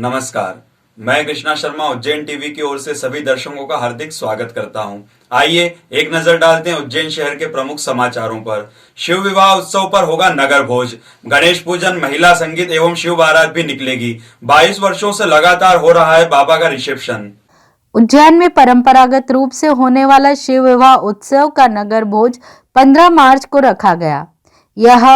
नमस्कार, मैं कृष्णा शर्मा उज्जैन टीवी की ओर से सभी दर्शकों का हार्दिक स्वागत करता हूं। आइए एक नजर डालते हैं उज्जैन शहर के प्रमुख समाचारों पर। शिव विवाह उत्सव पर होगा नगर भोज, गणेश पूजन, महिला संगीत एवं शिव बारात भी निकलेगी। 22 वर्षों से लगातार हो रहा है बाबा का रिसेप्शन। उज्जैन में परंपरागत रूप से होने वाला शिव विवाह उत्सव का नगर भोज 15 मार्च को रखा गया। यह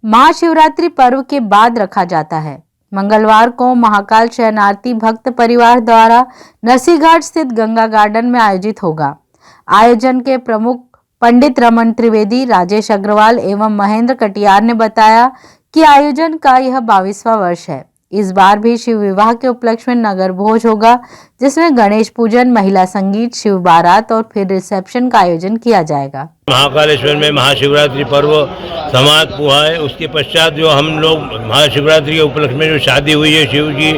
महाशिवरात्रि पर्व के बाद रखा जाता है। मंगलवार को महाकाल शरणार्थी भक्त परिवार द्वारा नरसिंहघाट स्थित गंगा गार्डन में आयोजित होगा। आयोजन के प्रमुख पंडित रमन त्रिवेदी, राजेश अग्रवाल एवं महेंद्र कटियार ने बताया कि आयोजन का यह 22वां वर्ष है। इस बार भी शिव विवाह के उपलक्ष्य में नगर भोज होगा, जिसमें गणेश पूजन, महिला संगीत, शिव बारात और फिर रिसेप्शन का आयोजन किया जाएगा। महाकालेश्वर में महाशिवरात्रि पर्व समाप्त हुआ है। उसके पश्चात जो हम लोग महाशिवरात्रि के उपलक्ष्य में जो शादी हुई है शिव की,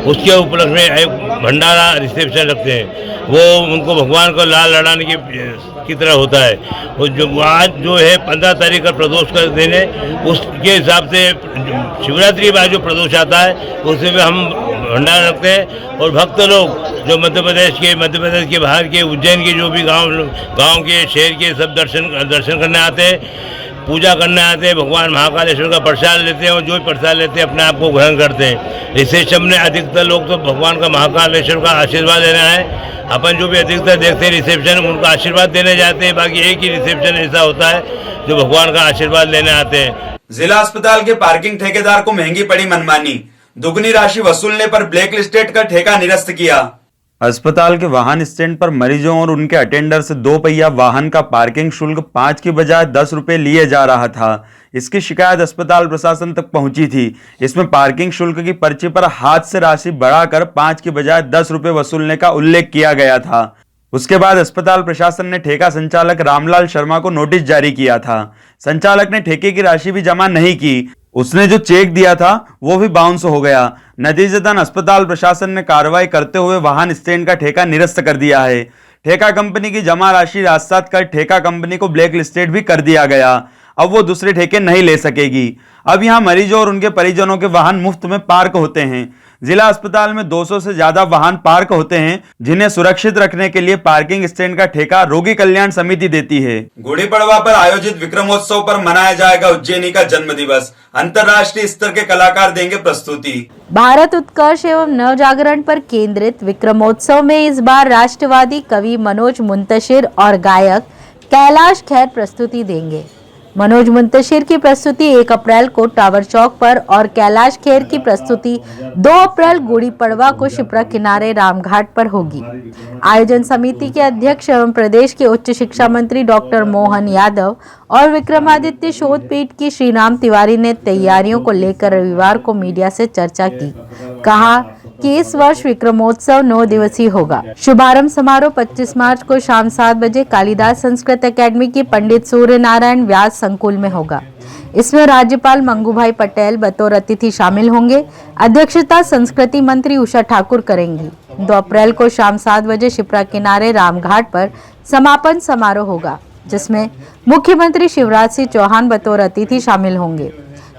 उसके उपलक्ष्य में एक भंडारा रिसेप्शन रखते हैं। वो उनको भगवान को लाल लड़ाने की तरह होता है। वो जो आज जो है 15 तारीख का प्रदोष कर देने, उसके हिसाब से शिवरात्रि के बाद जो प्रदोष आता है उसमें हम भंडारा रखते हैं। और भक्त लोग जो मध्य प्रदेश के बाहर के उज्जैन के जो भी गांव के शहर के सब दर्शन करने आते हैं, पूजा करने आते हैं, भगवान महाकालेश्वर का प्रसाद लेते हैं और जो भी प्रसाद लेते हैं अपने आप को ग्रहण करते हैं। रिसेप्शन में अधिकतर लोग तो भगवान का महाकालेश्वर का आशीर्वाद लेना है। अपन जो भी अधिकतर देखते हैं रिसेप्शन, उनका आशीर्वाद देने जाते हैं। बाकी एक ही रिसेप्शन ऐसा होता है जो भगवान का आशीर्वाद लेने आते हैं। जिला अस्पताल के पार्किंग ठेकेदार को महंगी पड़ी मनमानी, दुगनी राशि वसूलने पर ब्लैक लिस्टेड का ठेका निरस्त किया। अस्पताल के वाहन स्टैंड पर मरीजों और उनके अटेंडर से 2 पहिया वाहन का पार्किंग शुल्क 5 की बजाय 10 रुपए लिए जा रहा था। इसकी शिकायत अस्पताल प्रशासन तक पहुंची थी। इसमें पार्किंग शुल्क की पर्ची पर हाथ से राशि बढ़ाकर 5 की बजाय 10 रुपए वसूलने का उल्लेख किया गया था। उसके बाद अस्पताल प्रशासन ने ठेका संचालक रामलाल शर्मा को नोटिस जारी किया था। संचालक ने ठेके की राशि भी जमा नहीं की। उसने जो चेक दिया था वो भी बाउंस हो गया। नतीजतन अस्पताल प्रशासन ने कार्रवाई करते हुए वाहन स्टैंड का ठेका निरस्त कर दिया है। ठेका कंपनी की जमा राशि राजसात कर ठेका कंपनी को ब्लैक लिस्टेड भी कर दिया गया। अब वो दूसरे ठेके नहीं ले सकेगी। अब यहाँ मरीजों और उनके परिजनों के वाहन मुफ्त में पार्क होते हैं। जिला अस्पताल में 200 से ज्यादा वाहन पार्क होते हैं, जिन्हें सुरक्षित रखने के लिए पार्किंग स्टैंड का ठेका रोगी कल्याण समिति देती है। गुड़ी पड़वा पर आयोजित विक्रमोत्सव पर मनाया जाएगा उज्जैनी का जन्म दिवस। अंतर्राष्ट्रीय स्तर के कलाकार देंगे प्रस्तुति। भारत उत्कर्ष एवं नवजागरण पर केंद्रित विक्रमोत्सव में इस बार राष्ट्रवादी कवि मनोज मुंतशिर और गायक कैलाश खेर प्रस्तुति देंगे। मनोज मुंतशिर की प्रस्तुति 1 अप्रैल को टावर चौक पर और कैलाश खेर की प्रस्तुति 2 अप्रैल गुड़ी पड़वा को शिप्रा किनारे रामघाट पर होगी। आयोजन समिति के अध्यक्ष एवं प्रदेश के उच्च शिक्षा मंत्री डॉक्टर मोहन यादव और विक्रमादित्य शोध पीठ की श्रीराम तिवारी ने तैयारियों को लेकर रविवार को मीडिया से चर्चा की। कहा कि इस वर्ष विक्रमोत्सव 9 दिवसीय होगा। शुभारंभ समारोह 25 मार्च को शाम 7 बजे कालिदास संस्कृत अकेडमी की पंडित सूर्य नारायण व्यास संकुल में होगा। इसमें राज्यपाल मंगूभाई पटेल बतौर अतिथि शामिल होंगे। अध्यक्षता संस्कृति मंत्री उषा ठाकुर करेंगी। 2 अप्रैल को शाम 7 बजे शिप्रा किनारे रामघाट पर समापन समारोह होगा, जिसमें मुख्यमंत्री शिवराज सिंह चौहान बतौर अतिथि शामिल होंगे।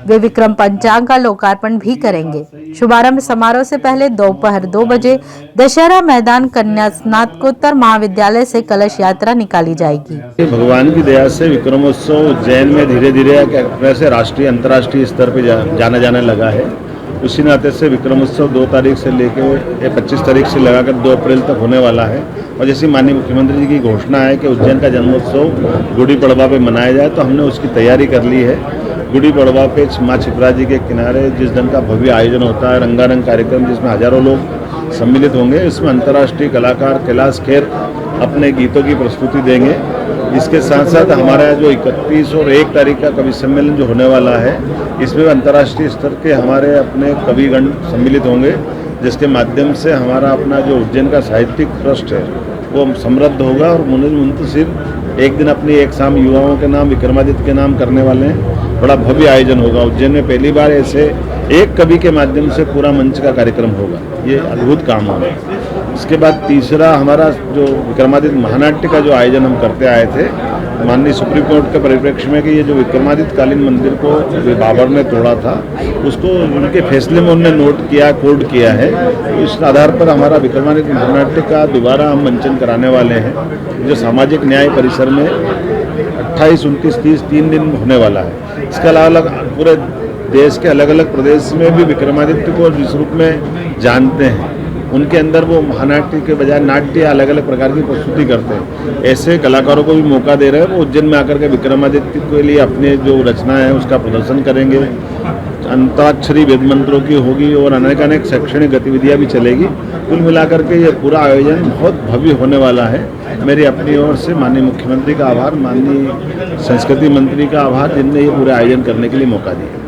वे विक्रम पंचांग का लोकार्पण भी करेंगे। शुभारंभ समारोह से पहले दोपहर 2 बजे दशहरा मैदान कन्या स्नातकोत्तर महाविद्यालय से कलश यात्रा निकाली जाएगी। भगवान की दया से विक्रमोत्सव उज्जैन में धीरे धीरे से राष्ट्रीय अंतर्राष्ट्रीय स्तर पर जाने लगा है। उसी नाते से विक्रमोत्सव 2 तारीख से लेकर 25 तारीख से लगाकर 2 अप्रैल तक होने वाला है। और जैसे माननीय मुख्यमंत्री जी की घोषणा है कि उज्जैन का जन्मोत्सव गुड़ी पड़वा पे मनाया जाए, तो हमने उसकी तैयारी कर ली है। गुड़ी पड़वा पे माँ छिपरा जी के किनारे जिस दिन का भव्य आयोजन होता है, रंगारंग कार्यक्रम जिसमें हजारों लोग सम्मिलित होंगे, इसमें अंतर्राष्ट्रीय कलाकार कैलाश खेर अपने गीतों की प्रस्तुति देंगे। इसके साथ साथ हमारा जो 31 और 1 तारीख का कवि सम्मेलन जो होने वाला है, इसमें अंतर्राष्ट्रीय स्तर के हमारे अपने कविगण सम्मिलित होंगे, जिसके माध्यम से हमारा अपना जो उज्जैन का साहित्यिक ट्रस्ट है वो समृद्ध होगा। और मनोज मुंतशिर एक दिन अपनी एक शाम युवाओं के नाम विक्रमादित्य के नाम करने वाले हैं। बड़ा भव्य आयोजन होगा। उज्जैन में पहली बार ऐसे एक कवि के माध्यम से पूरा मंच का कार्यक्रम होगा। ये अद्भुत काम होगा। इसके बाद तीसरा हमारा जो विक्रमादित्य महानाट्य का जो आयोजन हम करते आए थे, माननीय सुप्रीम कोर्ट के परिप्रेक्ष्य में कि ये जो विक्रमादित्य कालीन मंदिर को बाबर ने तोड़ा था उसको उनके फैसले में उन्होंने नोट किया, कोड किया है। तो इस आधार पर हमारा विक्रमादित्य महानाट्य का दोबारा हम मंचन कराने वाले हैं, जो सामाजिक न्याय परिसर में 28, 29, 30 3 दिन होने वाला है। इसके अलावा पूरे देश के अलग अलग प्रदेश में भी विक्रमादित्य को जिस रूप में जानते हैं उनके अंदर वो महानाट्य के बजाय नाट्य अलग अलग प्रकार की प्रस्तुति करते हैं। ऐसे कलाकारों को भी मौका दे रहे हैं। वो उज्जैन में आकर के विक्रमादित्य के लिए अपने जो रचना है उसका प्रदर्शन करेंगे। अंताक्षरी वेद मंत्रों की होगी और अनेक शैक्षणिक गतिविधियां भी चलेगी। कुल मिलाकर के ये पूरा आयोजन बहुत भव्य होने वाला है। मेरी अपनी ओर से माननीय मुख्यमंत्री का आभार, माननीय संस्कृति मंत्री का आभार, जिनने ये पूरे आयोजन करने के लिए मौका दिया।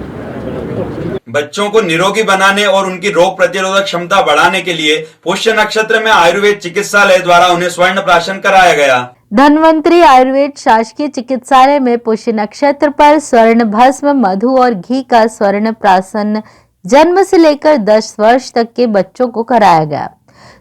बच्चों को निरोगी बनाने और उनकी रोग प्रतिरोधक क्षमता बढ़ाने के लिए पुष्य नक्षत्र में आयुर्वेद चिकित्सालय द्वारा उन्हें स्वर्ण प्राशन कराया गया। धन्वंतरी आयुर्वेद शासकीय चिकित्सालय में पुष्य नक्षत्र पर स्वर्ण भस्म, मधु और घी का स्वर्ण प्राशन जन्म से लेकर 10 वर्ष तक के बच्चों को कराया गया।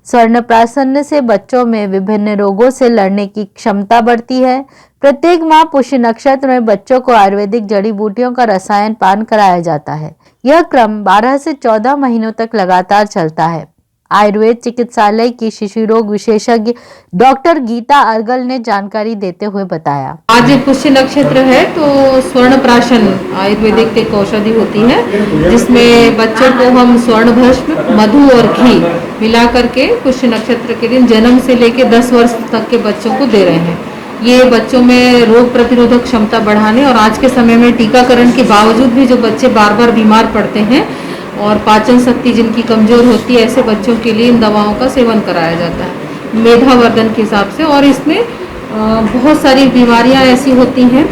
स्वर्ण प्राशन से बच्चों में विभिन्न रोगों से लड़ने की क्षमता बढ़ती है। प्रत्येक माह पुष्य नक्षत्र में बच्चों को आयुर्वेदिक जड़ी बूटियों का रसायन पान कराया जाता है। यह क्रम 12 से 14 महीनों तक लगातार चलता है। आयुर्वेद चिकित्सालय की शिशु रोग विशेषज्ञ डॉक्टर गीता अर्गल ने जानकारी देते हुए बताया, आज पुष्य नक्षत्र है तो स्वर्ण प्राशन आयुर्वेदिक एक औषधि होती है जिसमें बच्चों को हम स्वर्ण भस्म, मधु और घी मिला करके पुष्य नक्षत्र के दिन जन्म से लेकर 10 वर्ष तक के बच्चों को दे रहे हैं। ये बच्चों में रोग प्रतिरोधक क्षमता बढ़ाने और आज के समय में टीकाकरण के बावजूद भी जो बच्चे बार बार बीमार पड़ते हैं और पाचन शक्ति जिनकी कमजोर होती है, ऐसे बच्चों के लिए इन दवाओं का सेवन कराया जाता है मेधावर्धन के हिसाब से। और इसमें बहुत सारी बीमारियां ऐसी होती हैं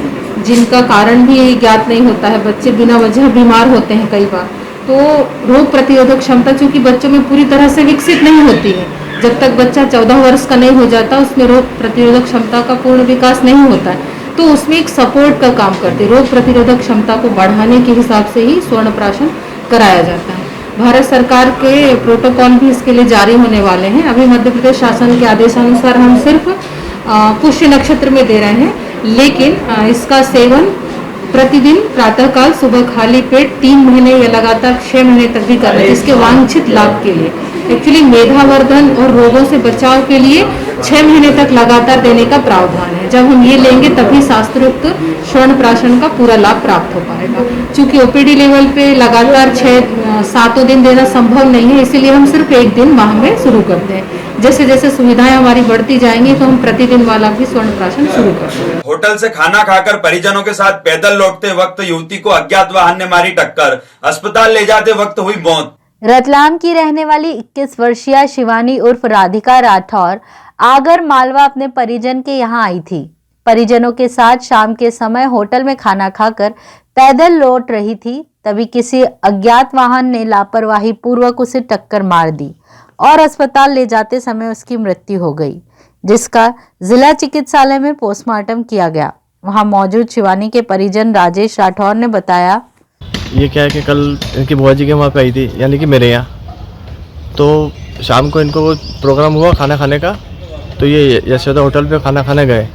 जिनका कारण भी ज्ञात नहीं होता है। बच्चे बिना वजह बीमार होते हैं कई बार। तो रोग प्रतिरोधक क्षमता चूँकि बच्चों में पूरी तरह से विकसित नहीं होती है, जब तक बच्चा 14 वर्ष का नहीं हो जाता उसमें रोग प्रतिरोधक क्षमता का पूर्ण विकास नहीं होता है, तो उसमें एक सपोर्ट का काम करती है। रोग प्रतिरोधक क्षमता को बढ़ाने के हिसाब से ही स्वर्ण प्राशन कराया जाता है। भारत सरकार के प्रोटोकॉल भी इसके लिए जारी होने वाले हैं। अभी मध्य प्रदेश शासन के आदेशानुसार हम सिर्फ पुष्य नक्षत्र में दे रहे हैं, लेकिन इसका सेवन प्रतिदिन प्रातःकाल सुबह खाली पेट 3 महीने या लगातार 6 महीने तक भी करना है, इसके वांछित लाभ के लिए। एक्चुअली मेधावर्धन और रोगों से बचाव के लिए 6 महीने तक लगातार देने का प्रावधान है। जब हम ये लेंगे तभी शास्त्रोक्त स्वर्ण प्राशन का पूरा लाभ प्राप्त हो पाएगा। चूँकि ओपीडी लेवल पे लगातार 6-7 दिन देना संभव नहीं है, इसीलिए हम सिर्फ 1 दिन माह में शुरू करते हैं। जैसे जैसे सुविधाएं हमारी बढ़ती जाएंगी तो हम प्रतिदिन वाला भी स्वर्ण प्राशन शुरू करते हैं। होटल से खाना खाकर परिजनों के साथ पैदल लौटते वक्त युवती को अज्ञात वाहन ने मारी टक्कर, अस्पताल ले जाते वक्त हुई मौत। रतलाम की रहने वाली 21 वर्षीय शिवानी उर्फ राधिका राठौर आगर मालवा अपने परिजन के यहाँ आई थी। परिजनों के साथ शाम के समय होटल में खाना खाकर पैदल लौट रही थी, तभी किसी अज्ञात वाहन ने लापरवाही पूर्वक उसे टक्कर मार दी और अस्पताल ले जाते समय उसकी मृत्यु हो गई, जिसका जिला चिकित्सालय में पोस्टमार्टम किया गया। वहां मौजूद शिवानी के परिजन राजेश राठौर ने बताया, ये क्या है कि कल इनकी बुआ जी के वहाँ पे आई थी, यानी कि मेरे यहाँ। तो शाम को इनको प्रोग्राम हुआ खाना खाने का, तो ये यशोदा होटल पे खाना खाने गए।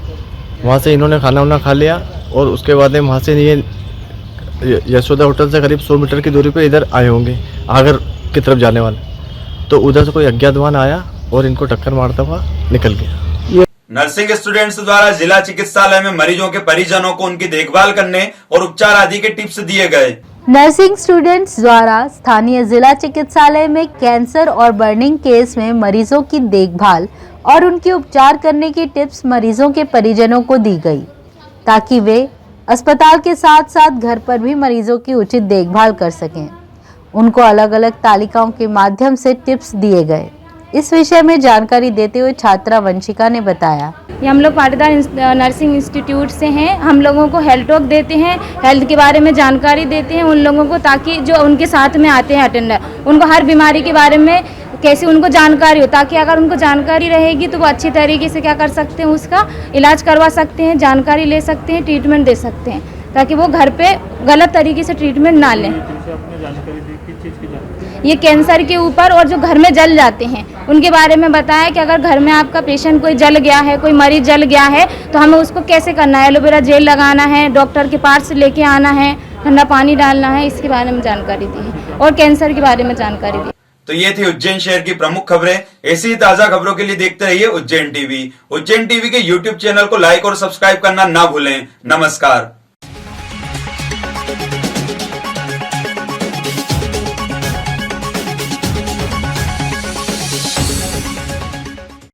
वहाँ से इन्होंने खाना वाना खा लिया और उसके बाद वहाँ से ये यशोदा होटल से करीब 100 मीटर की दूरी पे इधर आए होंगे आगर की तरफ जाने वाले। तो उधर से कोई अज्ञात वाहन आया और इनको टक्कर मारता हुआ निकल गया। नर्सिंग स्टूडेंट्स द्वारा जिला चिकित्सालय में मरीजों के परिजनों को उनकी देखभाल करने और उपचार आदि के टिप्स दिए गए। नर्सिंग स्टूडेंट्स द्वारा स्थानीय जिला चिकित्सालय में कैंसर और बर्निंग केस में मरीजों की देखभाल और उनके उपचार करने की टिप्स मरीजों के परिजनों को दी गई, ताकि वे अस्पताल के साथ साथ घर पर भी मरीजों की उचित देखभाल कर सकें। उनको अलग अलग तालिकाओं के माध्यम से टिप्स दिए गए। इस विषय में जानकारी देते हुए छात्रा वंशिका ने बताया, ये हम लोग पाटीदार नर्सिंग इंस्टीट्यूट से हैं। हम लोगों को हेल्थ टॉक देते हैं, हेल्थ के बारे में जानकारी देते हैं उन लोगों को, ताकि जो उनके साथ में आते हैं अटेंडर, उनको हर बीमारी के बारे में कैसे उनको जानकारी हो, ताकि अगर उनको जानकारी रहेगी तो वो अच्छी तरीके से क्या कर सकते हैं, उसका इलाज करवा सकते हैं, जानकारी ले सकते हैं, ट्रीटमेंट दे सकते हैं, ताकि वो घर पे गलत तरीके से ट्रीटमेंट ना लें। ये कैंसर के ऊपर, और जो घर में जल जाते हैं उनके बारे में बताया कि अगर घर में आपका पेशेंट कोई जल गया है, कोई मरीज जल गया है, तो हमें उसको कैसे करना है। एलोवेरा जेल लगाना है, डॉक्टर के पास लेके आना है, ठंडा पानी डालना है, इसके बारे में जानकारी दी है और कैंसर के बारे में जानकारी दी। तो ये थी उज्जैन शहर की प्रमुख खबरें। ऐसी ही ताजा खबरों के लिए देखते रहिए उज्जैन टीवी। उज्जैन टीवी के यूट्यूब चैनल को लाइक और सब्सक्राइब करना ना भूलें। नमस्कार।